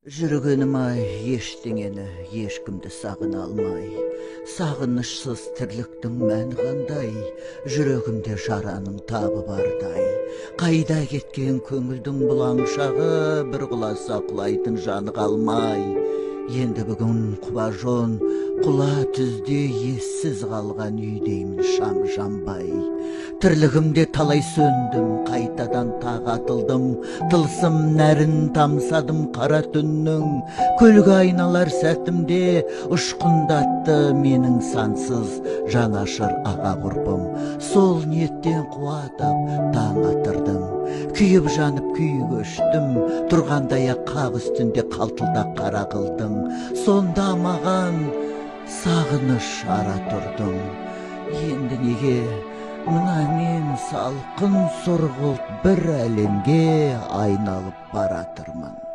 Жүргенім ай, ештеңені, ешкімді сағына алмай. Сағынышсыз тірліктің мәні қандай, жүрегімде жараның табы бардай. Қайда кеткен көңілдің бұлаңшағы, бір құласа құлайтын жаны қалмай. Енді бүгін құба жон, құла түзде ессіз қалған үйдеймін шам жанбай. Тірлігімде талай сөндім, қайтадан тағы атылдым, тылсым нәрін тамсадым қара түннің. Көлге айналар сәтімде ұшқындатты менің сансыз жанашыр аға ғұрбым. Сол ниеттен қуатып таң атырдым, күйіп жанып күй көштім, тұрғандая қақ үстінде қалтылдақ қара қылдың. Сонда маған сағыныш ара тұрдың. Енді неге мына мен салқын сұрғылт бір әлемге айналып баратырмын.